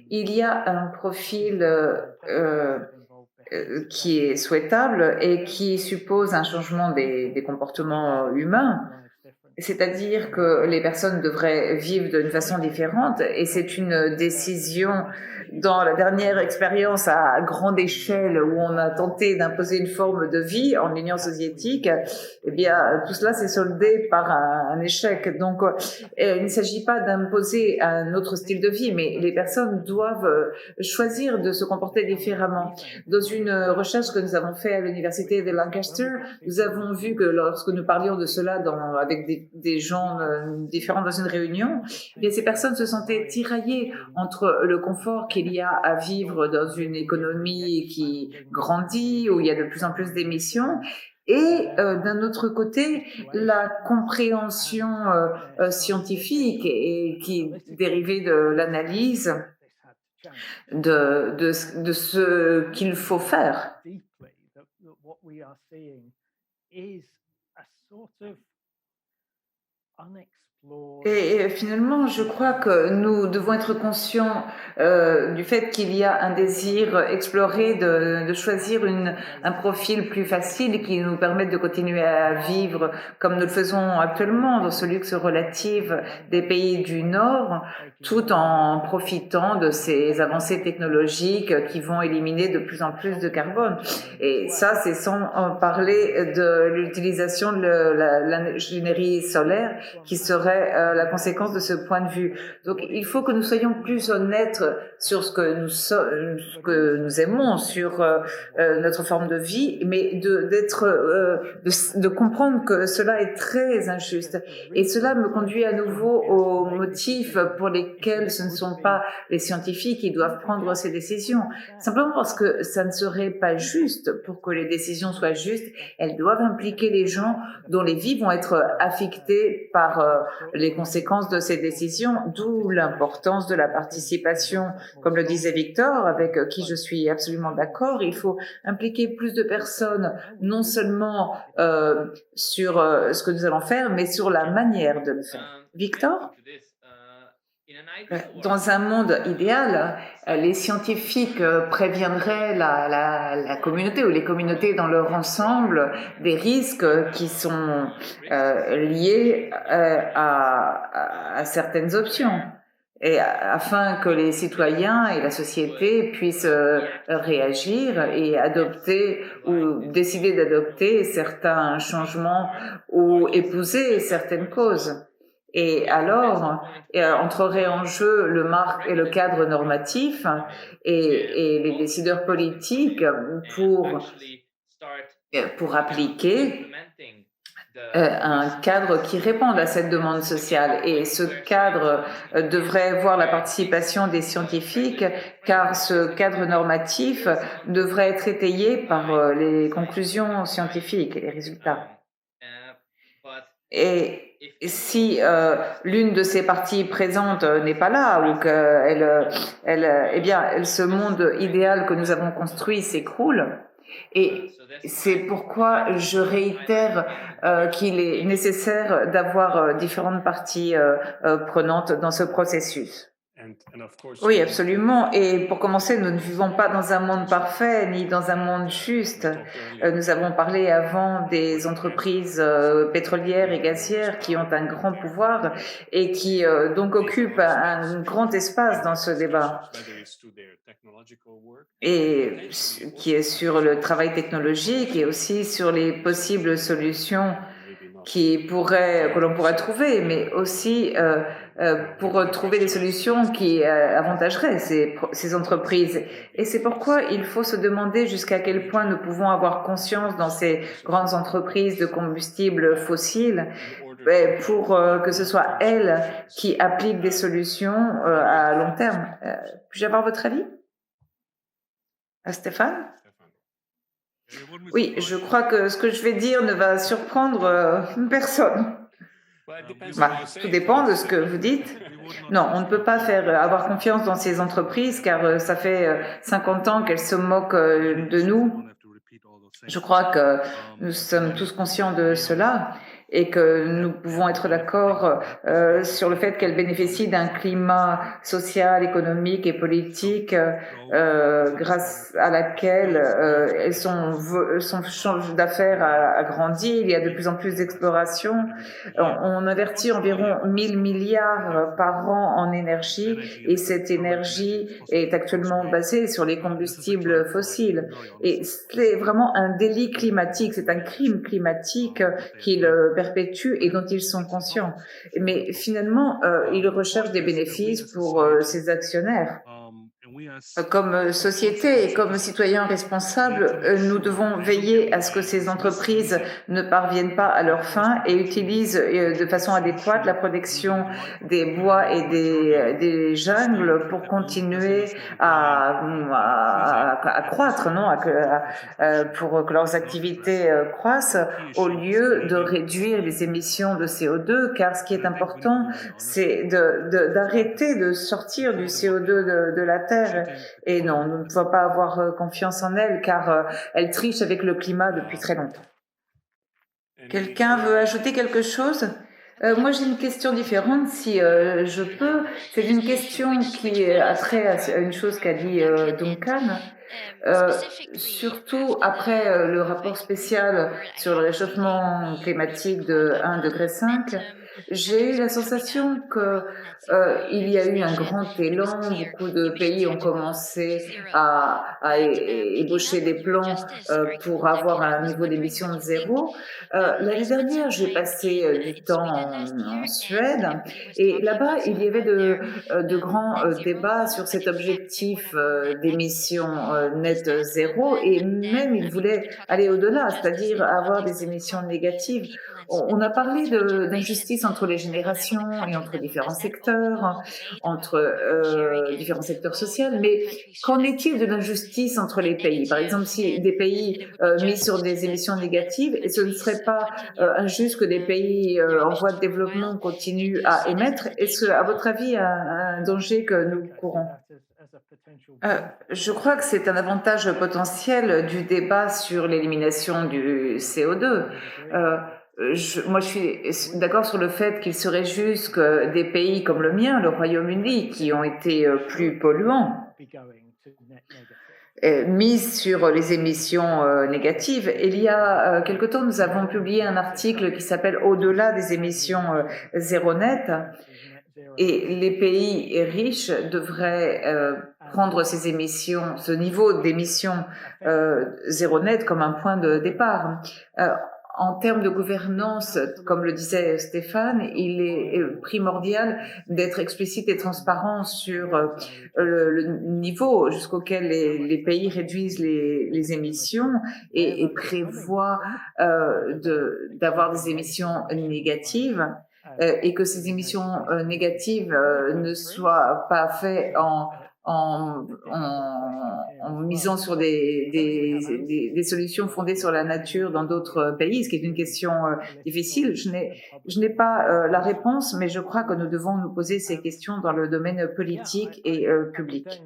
Il y a un profil qui est souhaitable et qui suppose un changement des comportements humains. C'est-à-dire que les personnes devraient vivre d'une façon différente et c'est une décision dans la dernière expérience à grande échelle où on a tenté d'imposer une forme de vie en Union soviétique, eh bien, tout cela s'est soldé par un échec. Donc, il ne s'agit pas d'imposer un autre style de vie, mais les personnes doivent choisir de se comporter différemment. Dans une recherche que nous avons faite à l'université de Lancaster, nous avons vu que lorsque nous parlions de cela avec des gens différents dans une réunion, eh bien, ces personnes se sentaient tiraillées entre le confort qu'il y a à vivre dans une économie qui grandit, où il y a de plus en plus d'émissions, et d'un autre côté, la compréhension scientifique et qui dérivée de l'analyse de ce qu'il faut faire. Et finalement, je crois que nous devons être conscients du fait qu'il y a un désir exploré de choisir un profil plus facile qui nous permette de continuer à vivre comme nous le faisons actuellement dans ce luxe relatif des pays du Nord, tout en profitant de ces avancées technologiques qui vont éliminer de plus en plus de carbone. Et ça, c'est sans parler de l'utilisation de l'ingénierie solaire qui serait la conséquence de ce point de vue. Donc, il faut que nous soyons plus honnêtes sur ce que nous aimons, sur notre forme de vie, mais de comprendre que cela est très injuste. Et cela me conduit à nouveau aux motifs pour lesquels ce ne sont pas les scientifiques qui doivent prendre ces décisions. Simplement parce que ça ne serait pas juste. Pour que les décisions soient justes, elles doivent impliquer les gens dont les vies vont être affectées par les conséquences de ces décisions, d'où l'importance de la participation, comme le disait Victor, avec qui je suis absolument d'accord. Il faut impliquer plus de personnes, non seulement sur ce que nous allons faire, mais sur la manière de le faire. Victor? Dans un monde idéal, les scientifiques préviendraient la communauté ou les communautés dans leur ensemble des risques qui sont liés à certaines options, et afin que les citoyens et la société puissent réagir et adopter ou décider d'adopter certains changements ou épouser certaines causes. Et alors, entrerait en jeu le cadre normatif et les décideurs politiques pour appliquer un cadre qui réponde à cette demande sociale. Et ce cadre devrait voir la participation des scientifiques, car ce cadre normatif devrait être étayé par les conclusions scientifiques et les résultats. Et si l'une de ces parties présentes n'est pas là, ou que ce monde idéal que nous avons construit s'écroule. Et c'est pourquoi je réitère qu'il est nécessaire d'avoir différentes parties prenantes dans ce processus. Oui, absolument. Et pour commencer, nous ne vivons pas dans un monde parfait ni dans un monde juste. Nous avons parlé avant des entreprises pétrolières et gazières qui ont un grand pouvoir et qui donc occupent un grand espace dans ce débat. Et qui est sur le travail technologique et aussi sur les possibles solutions que l'on pourrait trouver, mais aussi pour trouver des solutions qui avantageraient ces entreprises. Et c'est pourquoi il faut se demander jusqu'à quel point nous pouvons avoir conscience dans ces grandes entreprises de combustibles fossiles pour que ce soit elles qui appliquent des solutions à long terme. Puis-je avoir votre avis, Stéphane? Oui, je crois que ce que je vais dire ne va surprendre personne. Tout dépend de ce que vous dites. Non, on ne peut pas avoir confiance dans ces entreprises car ça fait 50 ans qu'elles se moquent de nous. Je crois que nous sommes tous conscients de cela et que nous pouvons être d'accord sur le fait qu'elles bénéficient d'un climat social, économique et politique grâce à laquelle son champ d'affaires a grandi. Il y a de plus en plus d'exploration. On investit environ 1000 milliards par an en énergie et cette énergie est actuellement basée sur les combustibles fossiles. Et c'est vraiment un délit climatique, c'est un crime climatique qu'ils perpétuent et dont ils sont conscients. Mais finalement, ils recherchent des bénéfices pour ces actionnaires. Comme société et comme citoyens responsables, nous devons veiller à ce que ces entreprises ne parviennent pas à leur fin et utilisent de façon adéquate la protection des bois et des jungles pour continuer à croître, pour que leurs activités croissent, au lieu de réduire les émissions de CO2, car ce qui est important, c'est d'arrêter de sortir du CO2 de la Terre. Et non, nous ne pouvons pas avoir confiance en elle car elle triche avec le climat depuis très longtemps. Quelqu'un veut ajouter quelque chose? Moi, j'ai une question différente, si je peux. C'est une question qui a trait à une chose qu'a dit Duncan. Surtout après le rapport spécial sur le réchauffement climatique de 1,5 degré, j'ai eu la sensation que il y a eu un grand élan, beaucoup de pays ont commencé à ébaucher des plans pour avoir un niveau d'émission de zéro. L'année dernière, j'ai passé du temps en Suède et là-bas, il y avait de grands débats sur cet objectif d'émissions net zéro et même ils voulaient aller au-delà, c'est-à-dire avoir des émissions négatives On a parlé d'injustice entre les générations et entre différents secteurs, entre différents secteurs sociaux, mais qu'en est-il de l'injustice entre les pays? Par exemple, si des pays misent sur des émissions négatives, et ce ne serait pas injuste que des pays en voie de développement continuent à émettre? Est-ce, à votre avis, un danger que nous courons? Je crois que c'est un avantage potentiel du débat sur l'élimination du CO2. Moi, je suis d'accord sur le fait qu'il serait juste que des pays comme le mien, le Royaume-Uni, qui ont été plus polluants, misent sur les émissions négatives. Il y a quelque temps, nous avons publié un article qui s'appelle Au-delà des émissions zéro net, et les pays riches devraient prendre ces émissions, ce niveau d'émissions zéro net comme un point de départ. En termes de gouvernance, comme le disait Stéphane, il est primordial d'être explicite et transparent sur le niveau jusqu'auquel les pays réduisent les émissions et prévoient d'avoir des émissions négatives. Et que ces émissions négatives ne soient pas faites en misant sur des solutions fondées sur la nature dans d'autres pays, ce qui est une question difficile. Je n'ai pas la réponse, mais je crois que nous devons nous poser ces questions dans le domaine politique et public.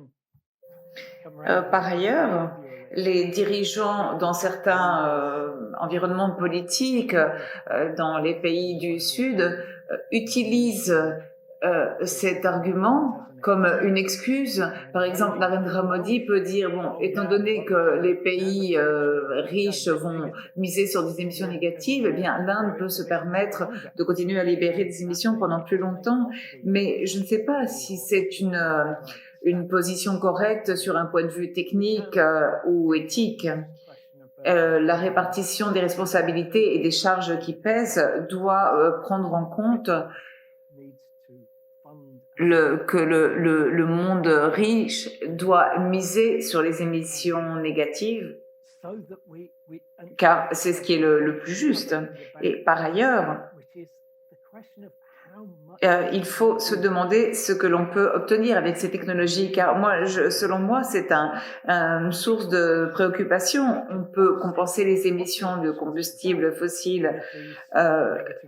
Par ailleurs, les dirigeants dans certains environnements politiques, dans les pays du Sud, utilisent cet argument comme une excuse. Par exemple, Narendra Modi peut dire, bon, étant donné que les pays riches vont miser sur des émissions négatives, eh bien, l'Inde peut se permettre de continuer à libérer des émissions pendant plus longtemps. Mais je ne sais pas si c'est une position correcte sur un point de vue technique ou éthique. La répartition des responsabilités et des charges qui pèsent doit prendre en compte que le monde riche doit miser sur les émissions négatives, car c'est ce qui est le plus juste. Et par ailleurs, il faut se demander ce que l'on peut obtenir avec ces technologies, car selon moi, c'est une source de préoccupation. On peut compenser les émissions de combustibles fossiles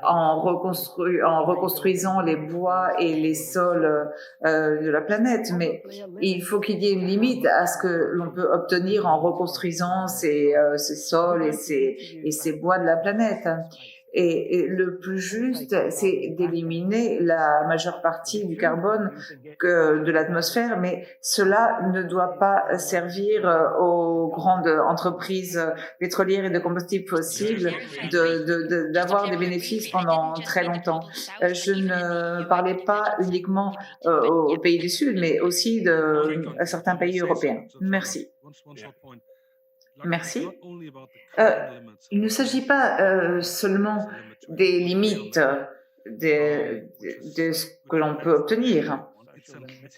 en reconstruisant les bois et les sols de la planète, mais il faut qu'il y ait une limite à ce que l'on peut obtenir en reconstruisant ces sols et ces bois de la planète. Et le plus juste, c'est d'éliminer la majeure partie du carbone de l'atmosphère, mais cela ne doit pas servir aux grandes entreprises pétrolières et de combustibles fossiles d'avoir des bénéfices pendant très longtemps. Je ne parlais pas uniquement aux pays du Sud, mais aussi à certains pays européens. Merci. Merci. Il ne s'agit pas seulement des limites de ce que l'on peut obtenir,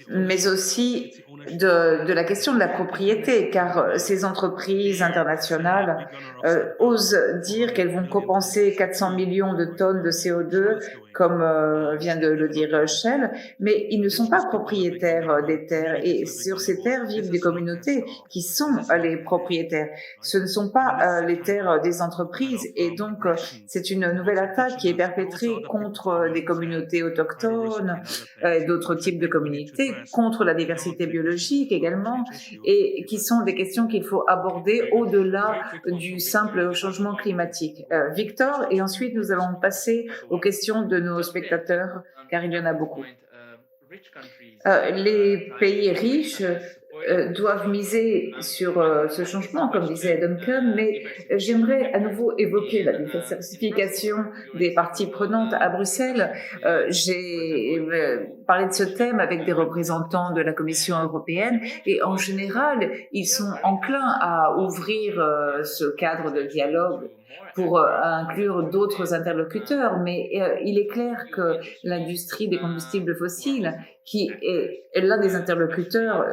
mais aussi de la question de la propriété, car ces entreprises internationales osent dire qu'elles vont compenser 400 millions de tonnes de CO2, comme vient de le dire Shell, mais ils ne sont pas propriétaires des terres, et sur ces terres vivent des communautés qui sont les propriétaires. Ce ne sont pas les terres des entreprises, et donc c'est une nouvelle attaque qui est perpétrée contre des communautés autochtones, d'autres types de communautés, contre la diversité biologique également, et qui sont des questions qu'il faut aborder au-delà du simple changement climatique. Victor, et ensuite nous allons passer aux questions de nos spectateurs, car il y en a beaucoup. Les pays riches doivent miser sur ce changement, comme disait Duncan, mais j'aimerais à nouveau évoquer la diversification des parties prenantes à Bruxelles. J'ai parlé de ce thème avec des représentants de la Commission européenne et en général, ils sont enclins à ouvrir ce cadre de dialogue pour inclure d'autres interlocuteurs, mais il est clair que l'industrie des combustibles fossiles, qui est l'un des interlocuteurs,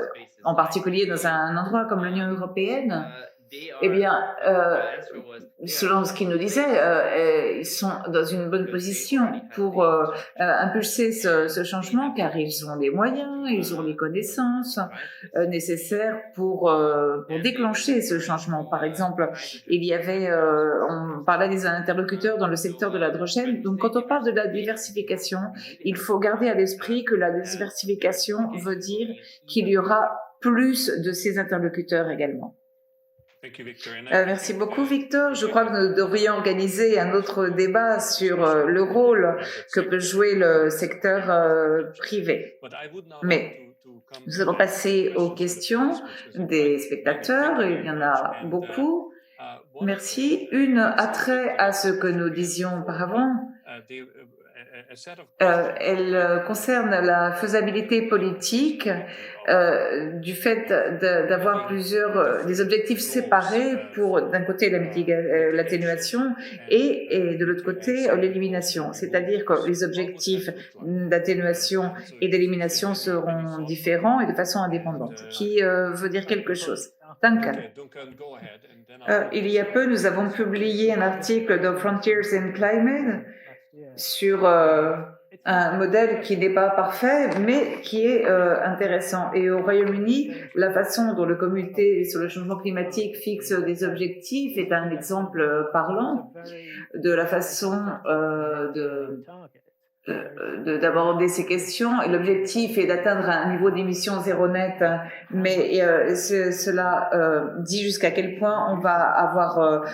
en particulier dans un endroit comme l'Union européenne, Eh bien, selon ce qu'ils nous disaient, ils sont dans une bonne position pour impulser ce changement car ils ont les moyens, ils ont les connaissances nécessaires pour déclencher ce changement. Par exemple, il y avait, on parlait des interlocuteurs dans le secteur de l'hydrogène. Donc, quand on parle de la diversification, il faut garder à l'esprit que la diversification veut dire qu'il y aura plus de ces interlocuteurs également. Merci beaucoup, Victor. Je crois que nous devrions organiser un autre débat sur le rôle que peut jouer le secteur privé. Mais nous allons passer aux questions des spectateurs. Il y en a beaucoup. Merci. Une a trait à ce que nous disions auparavant. Elle concerne la faisabilité politique du fait d'avoir plusieurs des objectifs séparés pour d'un côté l'atténuation et de l'autre côté l'élimination. C'est-à-dire que les objectifs d'atténuation et d'élimination seront différents et de façon indépendante. Qui veut dire quelque chose? Duncan. Il y a peu, nous avons publié un article dans Frontiers in Climate sur un modèle qui n'est pas parfait, mais qui est intéressant. Et au Royaume-Uni, la façon dont le comité sur le changement climatique fixe des objectifs est un exemple parlant de la façon d'aborder ces questions. Et l'objectif est d'atteindre un niveau d'émission zéro net, mais cela dit jusqu'à quel point on va avoir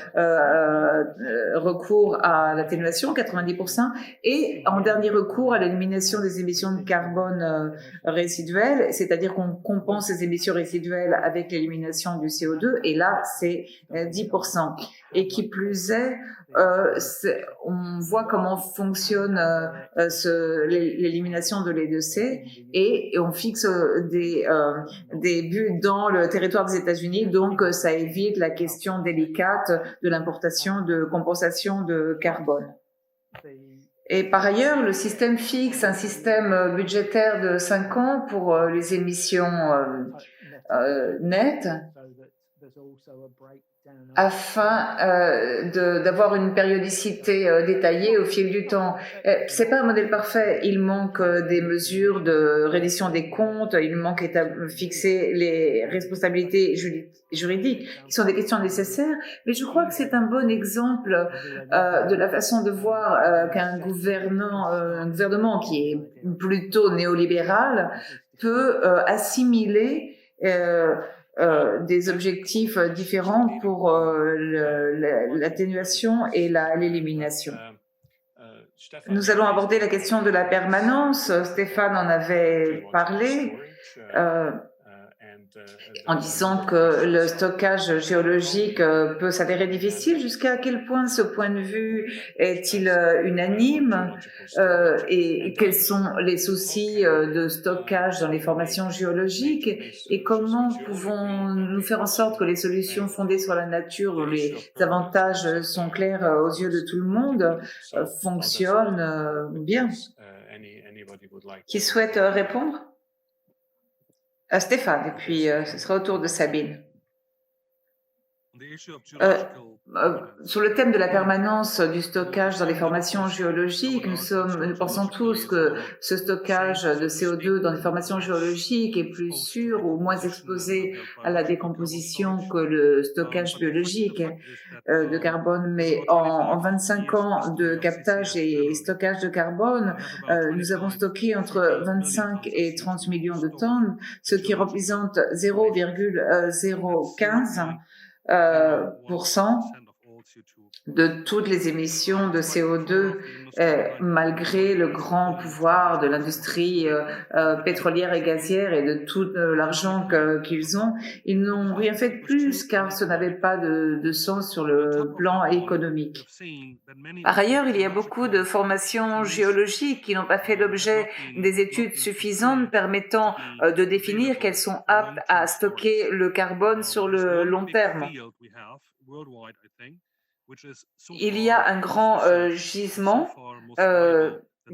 recours à l'atténuation, 90%, et en dernier recours à l'élimination des émissions de carbone résiduelles, c'est-à-dire qu'on compense ces émissions résiduelles avec l'élimination du CO2, et là c'est 10%. Et qui plus est, on voit comment fonctionne l'élimination de l'E2C et on fixe des buts dans le territoire des États-Unis, donc ça évite la question délicate de l'importation de compensation de carbone. Et par ailleurs, le système fixe un système budgétaire de 5 ans pour les émissions nettes, afin d'avoir une périodicité détaillée au fil du temps. C'est pas un modèle parfait. Il manque des mesures de reddition des comptes. Il manque fixer les responsabilités juridiques, qui sont des questions nécessaires. Mais je crois que c'est un bon exemple de la façon de voir qu'un gouvernement qui est plutôt néolibéral peut assimiler des objectifs différents pour l'atténuation et l'élimination. Nous allons aborder la question de la permanence. Stéphane en avait parlé en disant que le stockage géologique peut s'avérer difficile. Jusqu'à quel point ce point de vue est-il unanime et quels sont les soucis de stockage dans les formations géologiques et comment pouvons-nous faire en sorte que les solutions fondées sur la nature, dont les avantages sont clairs aux yeux de tout le monde, fonctionnent bien? Qui souhaite répondre? Stéphane, et puis ce sera au tour de Sabine. Sur le thème de la permanence du stockage dans les formations géologiques, nous pensons tous que ce stockage de CO2 dans les formations géologiques est plus sûr ou moins exposé à la décomposition que le stockage biologique de carbone. Mais en 25 ans de captage et stockage de carbone, nous avons stocké entre 25 et 30 millions de tonnes, ce qui représente 0,015% de toutes les émissions de CO2, malgré le grand pouvoir de l'industrie pétrolière et gazière et de tout l'argent qu'ils ont. Ils n'ont rien fait de plus car ce n'avait pas de sens sur le plan économique. Par ailleurs, il y a beaucoup de formations géologiques qui n'ont pas fait l'objet des études suffisantes permettant de définir qu'elles sont aptes à stocker le carbone sur le long terme. Il y a un grand gisement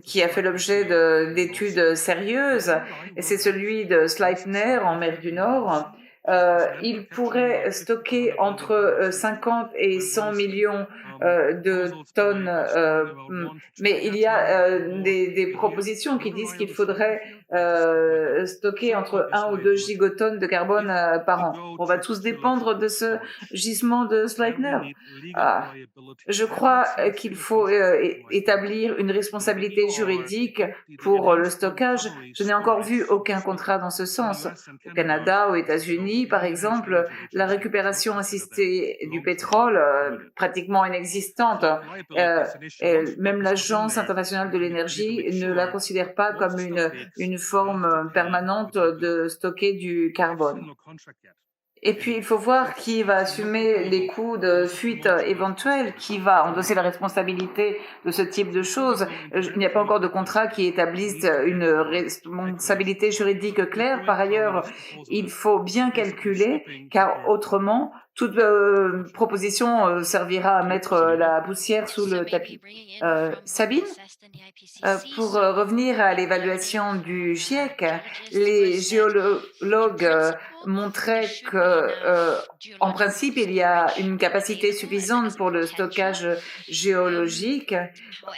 qui a fait l'objet d'études sérieuses, et c'est celui de Sleipner en mer du Nord. il pourrait stocker entre 50 et 100 millions de tonnes, mais il y a des propositions qui disent qu'il faudrait stocker entre 1 ou 2 gigotonnes de carbone par an. On va tous dépendre de ce gisement de Sleipner. Ah, je crois qu'il faut établir une responsabilité juridique pour le stockage. Je n'ai encore vu aucun contrat dans ce sens. Au Canada, aux États-Unis, par exemple, la récupération assistée du pétrole, pratiquement inexistante. Euh, Même l'Agence internationale de l'énergie ne la considère pas comme une forme permanente de stocker du carbone. Et puis, il faut voir qui va assumer les coûts de fuite éventuels, qui va endosser la responsabilité de ce type de choses. Il n'y a pas encore de contrat qui établisse une responsabilité juridique claire. Par ailleurs, il faut bien calculer, car autrement, toute proposition servira à mettre la poussière sous le tapis. Sabine, pour revenir à l'évaluation du GIEC, les géologues montraient que, en principe, il y a une capacité suffisante pour le stockage géologique,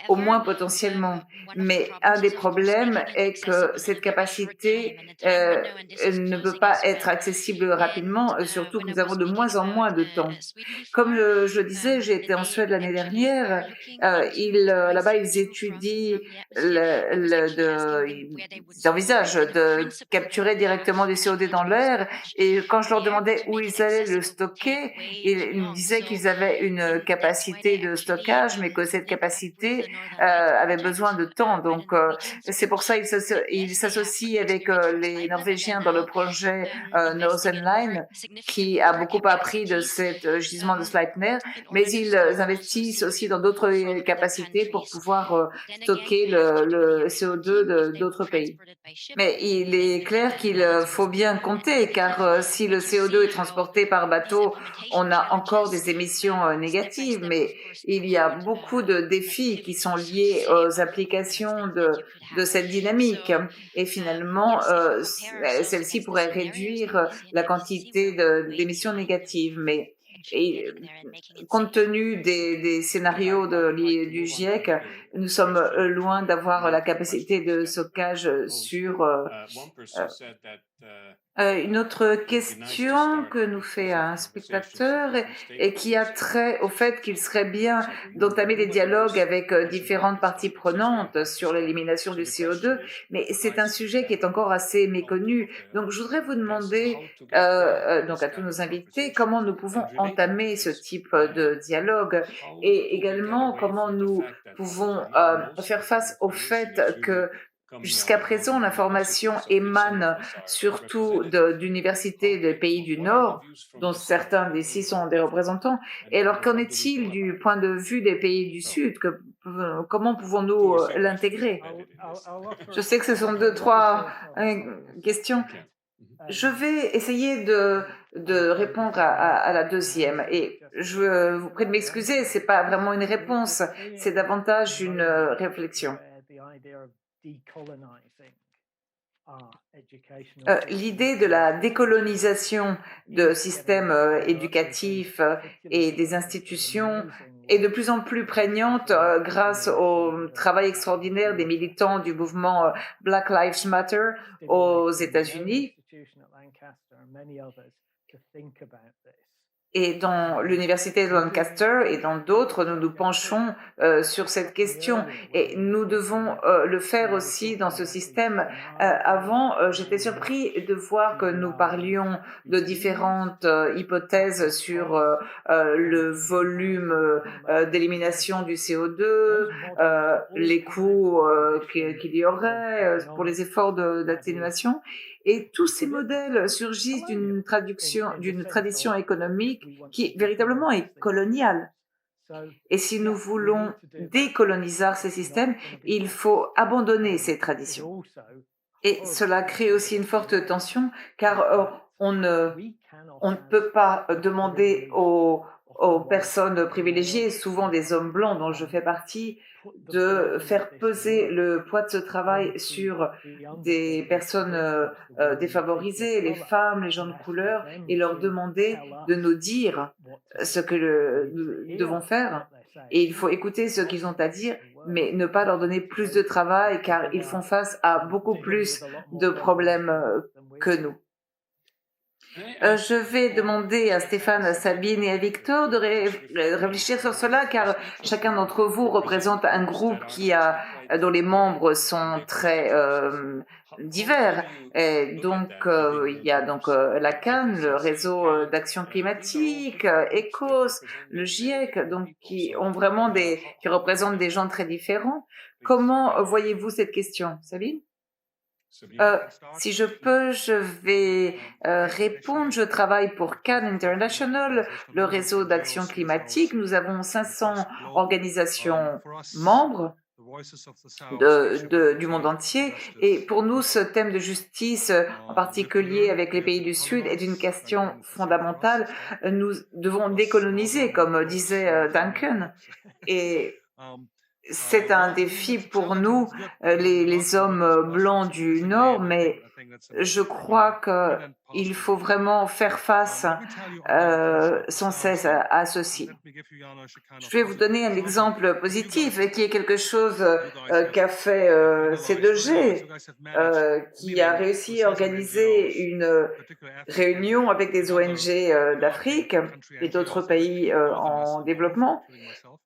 au moins potentiellement. Mais un des problèmes est que cette capacité ne peut pas être accessible rapidement, surtout que nous avons de moins en moins de temps. Comme je le disais, j'ai été en Suède l'année dernière. Là-bas, ils étudient ils envisagent de capturer directement du CO2 dans l'air. Et quand je leur demandais où ils allaient le stocker, ils me disaient qu'ils avaient une capacité de stockage, mais que cette capacité avait besoin de temps. Donc, c'est pour ça qu'ils s'associent avec les Norvégiens dans le projet Northern Line, qui a beaucoup appris de ce gisement de Sleipner, mais ils investissent aussi dans d'autres capacités pour pouvoir stocker le CO2 d'autres pays. Mais il est clair qu'il faut bien compter, car si le CO2 est transporté par bateau, on a encore des émissions négatives, mais il y a beaucoup de défis qui sont liés aux applications de cette dynamique. Et finalement, celle-ci pourrait réduire la quantité d'émissions négatives. Mais et, compte tenu des scénarios du GIEC, nous sommes loin d'avoir la capacité de stockage sur une autre question que nous fait un spectateur et qui a trait au fait qu'il serait bien d'entamer des dialogues avec différentes parties prenantes sur l'élimination du CO2, mais c'est un sujet qui est encore assez méconnu. Donc, je voudrais vous demander, donc à tous nos invités, comment nous pouvons entamer ce type de dialogue et également comment nous pouvons faire face au fait que jusqu'à présent, l'information émane surtout d'universités des pays du Nord, dont certains d'ici sont des représentants. Et alors, qu'en est-il du point de vue des pays du Sud comment pouvons-nous l'intégrer? Je sais que ce sont deux, trois questions. Je vais essayer de répondre à la deuxième. Et je vous prie de m'excuser, c'est pas vraiment une réponse, c'est davantage une réflexion. L'idée de la décolonisation de systèmes éducatifs et des institutions est de plus en plus prégnante grâce au travail extraordinaire des militants du mouvement Black Lives Matter aux États-Unis. Et dans l'université de Lancaster et dans d'autres, nous nous penchons sur cette question et nous devons le faire aussi dans ce système. Avant, j'étais surpris de voir que nous parlions de différentes hypothèses sur le volume d'élimination du CO2, les coûts qu'il y aurait pour les efforts d'atténuation. Et tous ces modèles surgissent d'une tradition économique qui véritablement est coloniale. Et si nous voulons décoloniser ces systèmes, il faut abandonner ces traditions. Et cela crée aussi une forte tension, car on ne peut pas demander aux aux personnes privilégiées, souvent des hommes blancs dont je fais partie, de faire peser le poids de ce travail sur des personnes défavorisées, les femmes, les gens de couleur, et leur demander de nous dire ce que nous devons faire. Et il faut écouter ce qu'ils ont à dire, mais ne pas leur donner plus de travail car ils font face à beaucoup plus de problèmes que nous. Je vais demander à Stéphane, à Sabine et à Victor de réfléchir sur cela, car chacun d'entre vous représente un groupe dont les membres sont très divers. Et donc, il y a donc la CAN, le réseau d'action climatique, ECOS, le GIEC, donc qui représentent des gens très différents. Comment voyez-vous cette question, Sabine? Si je peux, je vais répondre. Je travaille pour CAN International, le réseau d'action climatique. Nous avons 500 organisations membres du monde entier. Et pour nous, ce thème de justice, en particulier avec les pays du Sud, est une question fondamentale. Nous devons décoloniser, comme disait Duncan. Et c'est un défi pour nous, les hommes blancs du Nord, mais je crois qu'il faut vraiment faire face sans cesse à ceci. Je vais vous donner un exemple positif qui est quelque chose qu'a fait C2G, qui a réussi à organiser une réunion avec des ONG d'Afrique et d'autres pays en développement.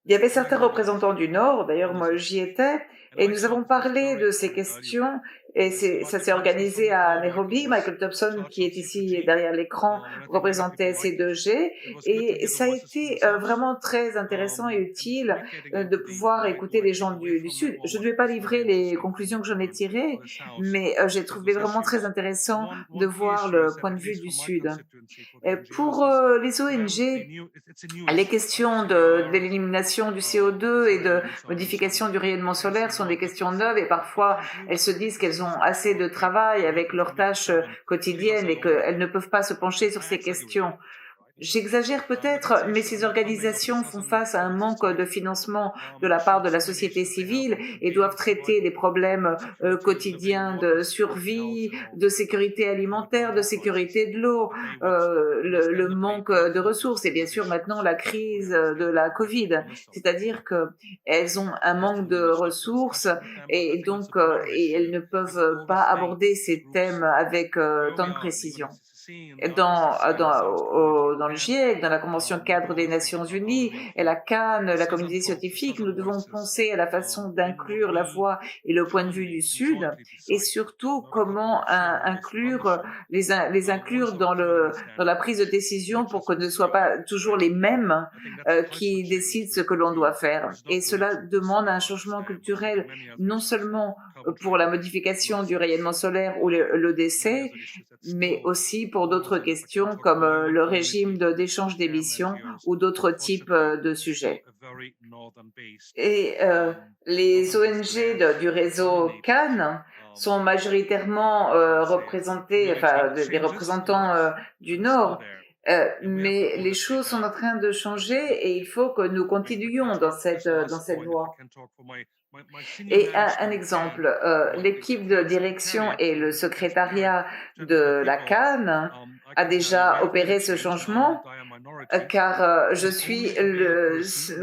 Il y avait certains représentants du Nord, d'ailleurs moi j'y étais, et nous avons parlé de ces questions et ça s'est organisé à Nairobi. Michael Thompson, qui est ici derrière l'écran, représentait C2G et ça a été vraiment très intéressant et utile de pouvoir écouter les gens du Sud. Je ne vais pas livrer les conclusions que j'en ai tirées, mais j'ai trouvé vraiment très intéressant de voir le point de vue du Sud. Et pour les ONG, les questions de l'élimination du CO2 et de modification du rayonnement solaire sont des questions neuves et parfois elles se disent qu'elles ont assez de travail avec leurs tâches quotidiennes et qu'elles ne peuvent pas se pencher sur ces questions. J'exagère peut-être, mais ces organisations font face à un manque de financement de la part de la société civile et doivent traiter des problèmes quotidiens de survie, de sécurité alimentaire, de sécurité de l'eau, le manque de ressources et bien sûr maintenant la crise de la Covid. C'est-à-dire qu'elles ont un manque de ressources et donc et elles ne peuvent pas aborder ces thèmes avec tant de précision. Dans le GIEC, dans la Convention cadre des Nations Unies et la CAN, la communauté scientifique, nous devons penser à la façon d'inclure la voix et le point de vue du Sud et surtout comment les inclure dans la prise de décision pour que ne soient pas toujours les mêmes qui décident ce que l'on doit faire. Et cela demande un changement culturel, non seulement pour la modification du rayonnement solaire ou le décès, mais aussi pour d'autres questions comme le régime d'échange d'émissions ou d'autres types de sujets. Et les ONG du réseau Cannes sont majoritairement représentés, enfin des représentants du Nord, mais les choses sont en train de changer et il faut que nous continuions dans cette voie. Et un exemple, l'équipe de direction et le secrétariat de la CAN a déjà opéré ce changement car je suis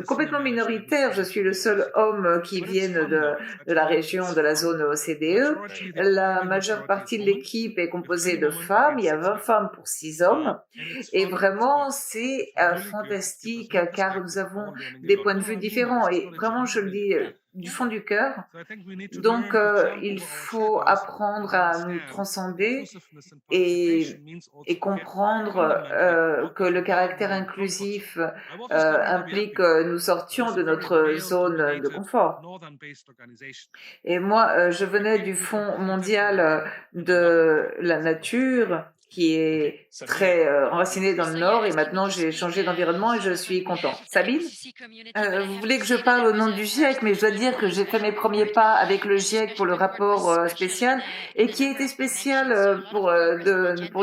complètement minoritaire, je suis le seul homme qui vienne de la région de la zone OCDE. La majeure partie de l'équipe est composée de femmes, il y a 20 femmes pour 6 hommes et vraiment c'est fantastique car nous avons des points de vue différents et vraiment je le dis du fond du cœur. Donc, il faut apprendre à nous transcender et comprendre que le caractère inclusif implique que nous sortions de notre zone de confort. Et moi, je venais du Fonds mondial de la nature qui est très enraciné dans le Nord, et maintenant j'ai changé d'environnement et je suis content. Sabine? Vous voulez que je parle au nom du GIEC, mais je dois dire que j'ai fait mes premiers pas avec le GIEC pour le rapport spécial, et qui a été spécial pour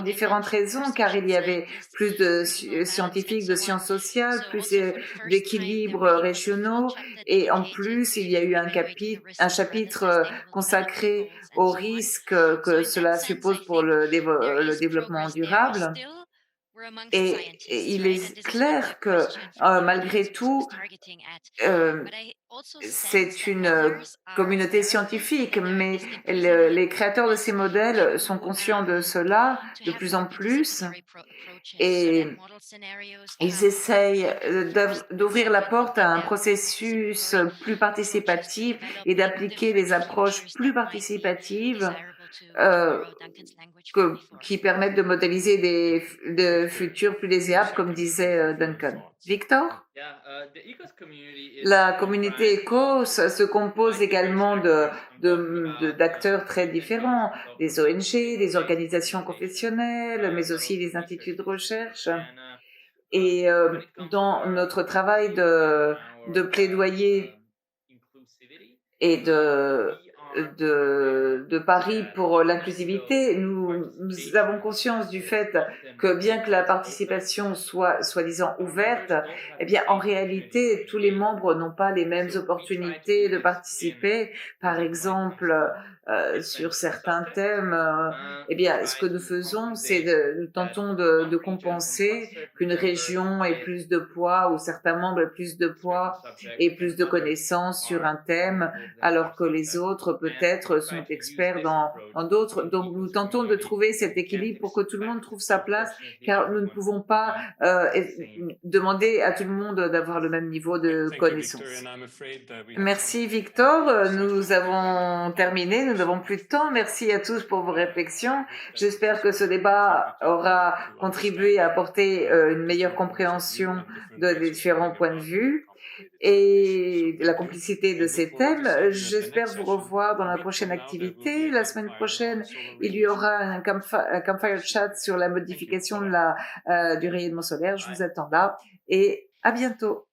différentes raisons, car il y avait plus de scientifiques, de sciences sociales, plus d'équilibres régionaux, et en plus il y a eu un chapitre consacré aux risques que cela suppose pour le développement durable. Et il est clair que malgré tout, euh, c'est une communauté scientifique, mais les créateurs de ces modèles sont conscients de cela de plus en plus, et ils essayent d'ouvrir la porte à un processus plus participatif et d'appliquer des approches plus participatives euh, qui permettent de modéliser de futurs plus désirables, comme disait Duncan. Victor? La communauté ECO se compose également d'acteurs très différents, des ONG, des organisations confessionnelles, mais aussi des instituts de recherche. Et dans notre travail de plaidoyer et de pari pour l'inclusivité, nous avons conscience du fait que bien que la participation soit soi-disant ouverte, eh bien en réalité tous les membres n'ont pas les mêmes opportunités de participer. Par exemple, sur certains thèmes, eh bien ce que nous faisons, c'est nous tentons de compenser qu'une région ait plus de poids ou certains membres aient plus de poids et plus de connaissances sur un thème, alors que les autres peut-être sont experts dans d'autres. Donc nous tentons de trouver cet équilibre pour que tout le monde trouve sa place, car nous ne pouvons pas demander à tout le monde d'avoir le même niveau de connaissance. Merci Victor, nous avons terminé, nous n'avons plus de temps. Merci à tous pour vos réflexions. J'espère que ce débat aura contribué à apporter une meilleure compréhension des différents points de vue et la complicité de ces thèmes. J'espère vous revoir dans la prochaine activité. La semaine prochaine, il y aura un campfire chat sur la modification du rayonnement solaire. Je vous attends là et à bientôt.